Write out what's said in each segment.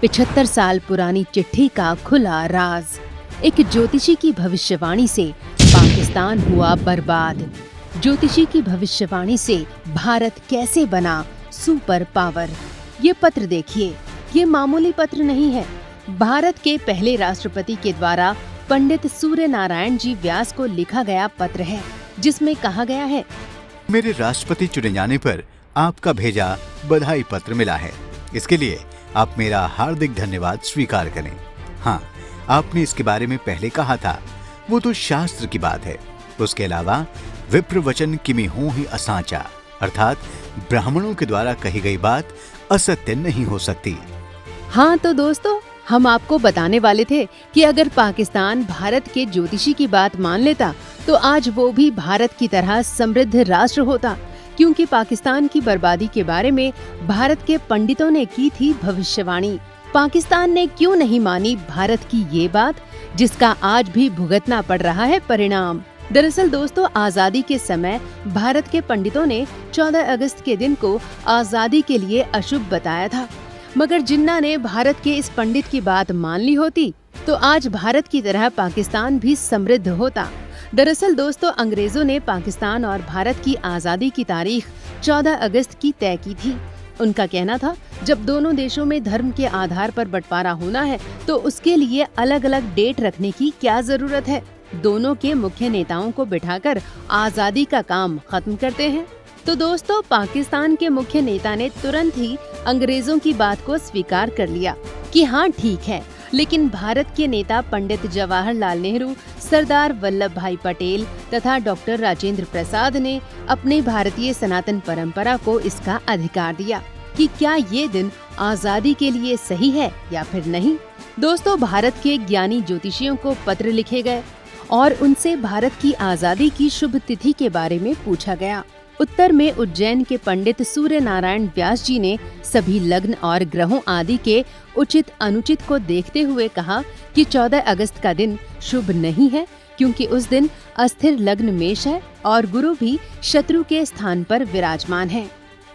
75 साल पुरानी चिट्ठी का खुला राज। एक ज्योतिषी की भविष्यवाणी से पाकिस्तान हुआ बर्बाद। ज्योतिषी की भविष्यवाणी से भारत कैसे बना सुपर पावर। ये पत्र देखिए, ये मामूली पत्र नहीं है। भारत के पहले राष्ट्रपति के द्वारा पंडित सूर्य नारायण जी व्यास को लिखा गया पत्र है, जिसमें कहा गया है, मेरे राष्ट्रपति चुने जाने पर आपका भेजा बधाई पत्र मिला है। इसके लिए आप मेरा हार्दिक धन्यवाद स्वीकार करें। हाँ, आपने इसके बारे में पहले कहा था, वो तो शास्त्र की बात है। उसके अलावा विप्र वचन किमी हो ही असाचा, अर्थात ब्राह्मणों के द्वारा कही गई बात असत्य नहीं हो सकती। हाँ तो दोस्तों, हम आपको बताने वाले थे कि अगर पाकिस्तान भारत के ज्योतिषी की बात मान लेता तो आज वो भी भारत की तरह समृद्ध राष्ट्र होता, क्योंकि पाकिस्तान की बर्बादी के बारे में भारत के पंडितों ने की थी भविष्यवाणी। पाकिस्तान ने क्यों नहीं मानी भारत की ये बात, जिसका आज भी भुगतना पड़ रहा है परिणाम। दरअसल दोस्तों, आजादी के समय भारत के पंडितों ने 14 अगस्त के दिन को आजादी के लिए अशुभ बताया था, मगर जिन्ना ने भारत के इस पंडित की बात मान ली होती तो आज भारत की तरह पाकिस्तान भी समृद्ध होता। दरअसल दोस्तों, अंग्रेजों ने पाकिस्तान और भारत की आजादी की तारीख 14 अगस्त की तय की थी। उनका कहना था, जब दोनों देशों में धर्म के आधार पर बंटवारा होना है तो उसके लिए अलग अलग डेट रखने की क्या जरूरत है। दोनों के मुख्य नेताओं को बिठाकर आजादी का काम खत्म करते हैं। तो दोस्तों, पाकिस्तान के मुख्य नेता ने तुरंत ही अंग्रेजों की बात को स्वीकार कर लिया कि हाँ ठीक है, लेकिन भारत के नेता पंडित जवाहरलाल नेहरू, सरदार वल्लभ भाई पटेल तथा डॉक्टर राजेंद्र प्रसाद ने अपने भारतीय सनातन परंपरा को इसका अधिकार दिया कि क्या ये दिन आजादी के लिए सही है या फिर नहीं। दोस्तों, भारत के ज्ञानी ज्योतिषियों को पत्र लिखे गए और उनसे भारत की आजादी की शुभ तिथि के बारे में पूछा गया। उत्तर में उज्जैन के पंडित सूर्य नारायण व्यास जी ने सभी लग्न और ग्रहों आदि के उचित अनुचित को देखते हुए कहा कि 14 अगस्त का दिन शुभ नहीं है, क्योंकि उस दिन अस्थिर लग्न मेष है और गुरु भी शत्रु के स्थान पर विराजमान है।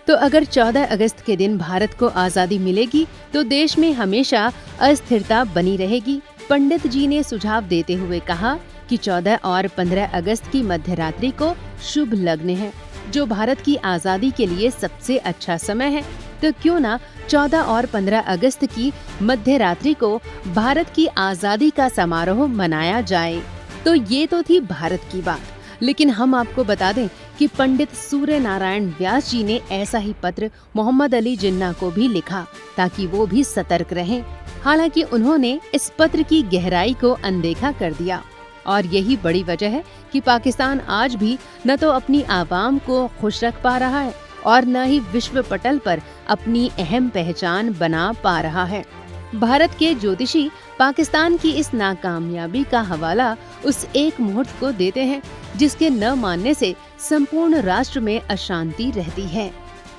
तो अगर 14 अगस्त के दिन भारत को आजादी मिलेगी तो देश में हमेशा अस्थिरता बनी रहेगी। पंडित जी ने सुझाव देते हुए कहा कि 14 और 15 अगस्त की मध्य रात्रि को शुभ लग्न है, जो भारत की आजादी के लिए सबसे अच्छा समय है। तो क्यों ना 14 और 15 अगस्त की मध्य रात्रि को भारत की आजादी का समारोह मनाया जाए। तो ये तो थी भारत की बात, लेकिन हम आपको बता दें कि पंडित सूर्य नारायण व्यास जी ने ऐसा ही पत्र मोहम्मद अली जिन्ना को भी लिखा, ताकि वो भी सतर्क रहें। हालांकि उन्होंने इस पत्र की गहराई को अनदेखा कर दिया, और यही बड़ी वजह है कि पाकिस्तान आज भी न तो अपनी आवाम को खुश रख पा रहा है और न ही विश्व पटल पर अपनी अहम पहचान बना पा रहा है। भारत के ज्योतिषी पाकिस्तान की इस नाकामयाबी का हवाला उस एक मुहूर्त को देते हैं, जिसके न मानने से संपूर्ण राष्ट्र में अशांति रहती है।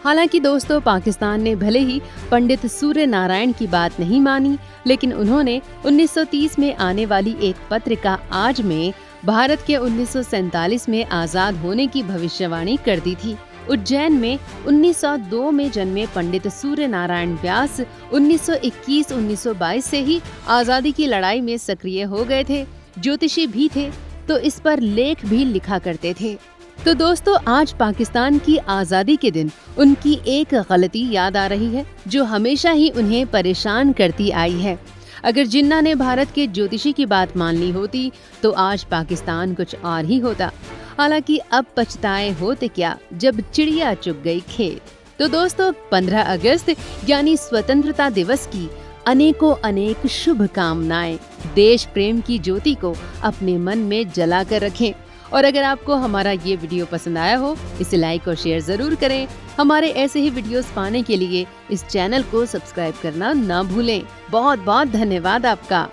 हालांकि दोस्तों, पाकिस्तान ने भले ही पंडित सूर्य नारायण की बात नहीं मानी, लेकिन उन्होंने 1930 में आने वाली एक पत्रिका आज में भारत के 1947 में आजाद होने की भविष्यवाणी कर दी थी। उज्जैन में 1902 में जन्मे पंडित सूर्य नारायण व्यास 1921-1922 से ही आजादी की लड़ाई में सक्रिय हो गए थे। ज्योतिषी भी थे, तो इस पर लेख भी लिखा करते थे। तो दोस्तों, आज पाकिस्तान की आजादी के दिन उनकी एक गलती याद आ रही है, जो हमेशा ही उन्हें परेशान करती आई है। अगर जिन्ना ने भारत के ज्योतिषी की बात मान ली होती तो आज पाकिस्तान कुछ और ही होता। हालांकि अब पछताए होते क्या जब चिड़िया चुग गई खेत। तो दोस्तों, 15 अगस्त यानी स्वतंत्रता दिवस की अनेकों अनेक शुभकामनाएं। देश प्रेम की ज्योति को अपने मन में जला कर रखें। और अगर आपको हमारा ये वीडियो पसंद आया हो, इसे लाइक और शेयर जरूर करें। हमारे ऐसे ही वीडियोस पाने के लिए इस चैनल को सब्सक्राइब करना ना भूलें। बहुत बहुत धन्यवाद आपका।